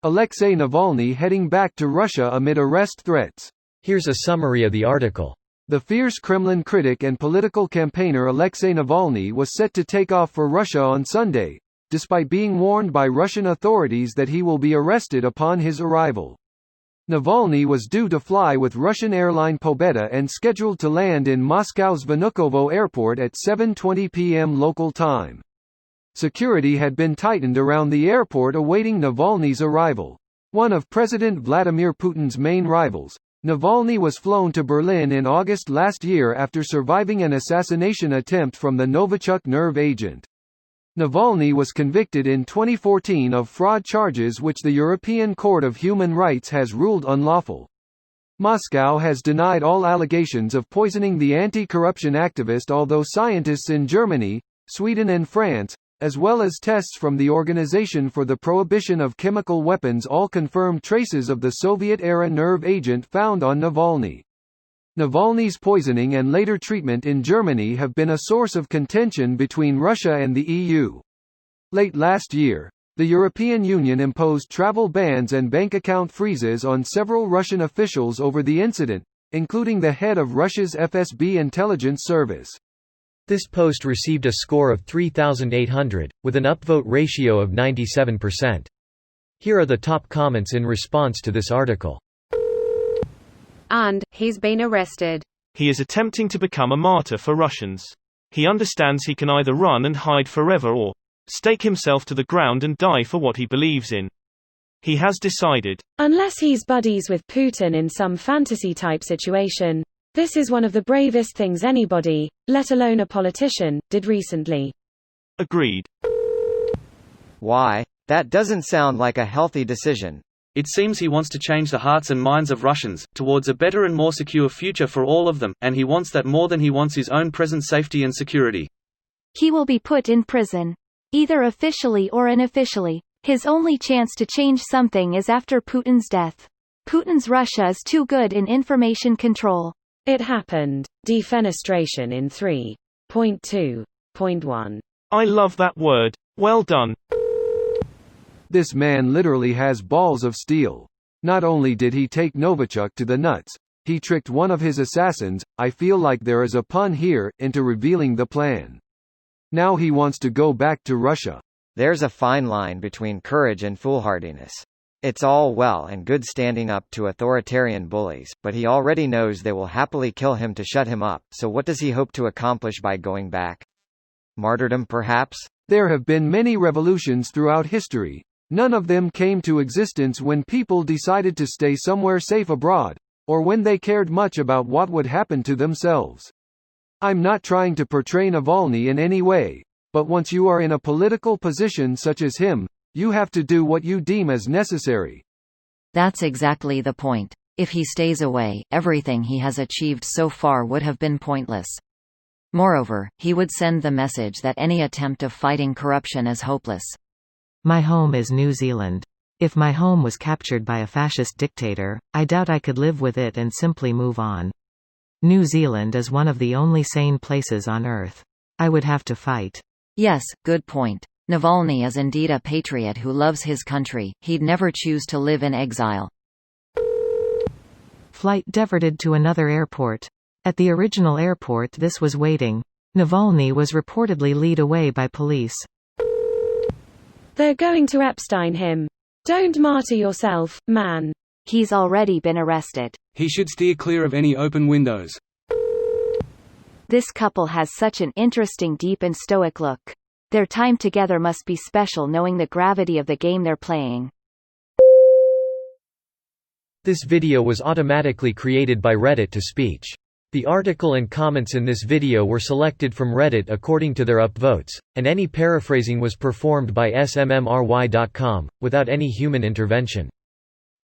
Alexei Navalny heading back to Russia amid arrest threats. Here's a summary of the article. The fierce Kremlin critic and political campaigner Alexei Navalny was set to take off for Russia on Sunday, despite being warned by Russian authorities that he will be arrested upon his arrival. Navalny was due to fly with Russian airline Pobeda and scheduled to land in Moscow's Vnukovo airport at 7:20 p.m. local time. Security had been tightened around the airport awaiting Navalny's arrival. One of President Vladimir Putin's main rivals, Navalny was flown to Berlin in August last year after surviving an assassination attempt from the Novichok nerve agent. Navalny was convicted in 2014 of fraud charges which the European Court of Human Rights has ruled unlawful. Moscow has denied all allegations of poisoning the anti-corruption activist, although scientists in Germany, Sweden and France, as well as tests from the Organization for the Prohibition of Chemical Weapons, all confirmed traces of the Soviet-era nerve agent found on Navalny. Navalny's poisoning and later treatment in Germany have been a source of contention between Russia and the EU. Late last year, the European Union imposed travel bans and bank account freezes on several Russian officials over the incident, including the head of Russia's FSB intelligence service. This post received a score of 3,800, with an upvote ratio of 97%. Here are the top comments in response to this article. And he's been arrested. He is attempting to become a martyr for Russians. He understands he can either run and hide forever or stake himself to the ground and die for what he believes in. He has decided. Unless he's buddies with Putin in some fantasy-type situation, this is one of the bravest things anybody, let alone a politician, did recently. Agreed. Why? That doesn't sound like a healthy decision. It seems he wants to change the hearts and minds of Russians, towards a better and more secure future for all of them, and he wants that more than he wants his own present safety and security. He will be put in prison. Either officially or unofficially. His only chance to change something is after Putin's death. Putin's Russia is too good in information control. It happened. Defenestration in 3.2.1. I love that word. Well done. This man literally has balls of steel. Not only did he take Novichok to the nuts, he tricked one of his assassins, I feel like there is a pun here, into revealing the plan. Now he wants to go back to Russia. There's a fine line between courage and foolhardiness. It's all well and good standing up to authoritarian bullies, but he already knows they will happily kill him to shut him up, so what does he hope to accomplish by going back? Martyrdom, perhaps? There have been many revolutions throughout history. None of them came to existence when people decided to stay somewhere safe abroad, or when they cared much about what would happen to themselves. I'm not trying to portray Navalny in any way, but once you are in a political position such as him, you have to do what you deem as necessary. That's exactly the point. If he stays away, everything he has achieved so far would have been pointless. Moreover, he would send the message that any attempt of fighting corruption is hopeless. My home is New Zealand. If my home was captured by a fascist dictator, I doubt I could live with it and simply move on. New Zealand is one of the only sane places on Earth. I would have to fight. Yes, good point. Navalny is indeed a patriot who loves his country. He'd never choose to live in exile. Flight diverted to another airport. At the original airport this was waiting. Navalny was reportedly led away by police. They're going to Epstein him. Don't martyr yourself, man. He's already been arrested. He should steer clear of any open windows. This couple has such an interesting, deep and stoic look. Their time together must be special, knowing the gravity of the game they're playing. This video was automatically created by Reddit to speech. The article and comments in this video were selected from Reddit according to their upvotes, and any paraphrasing was performed by smmry.com, without any human intervention.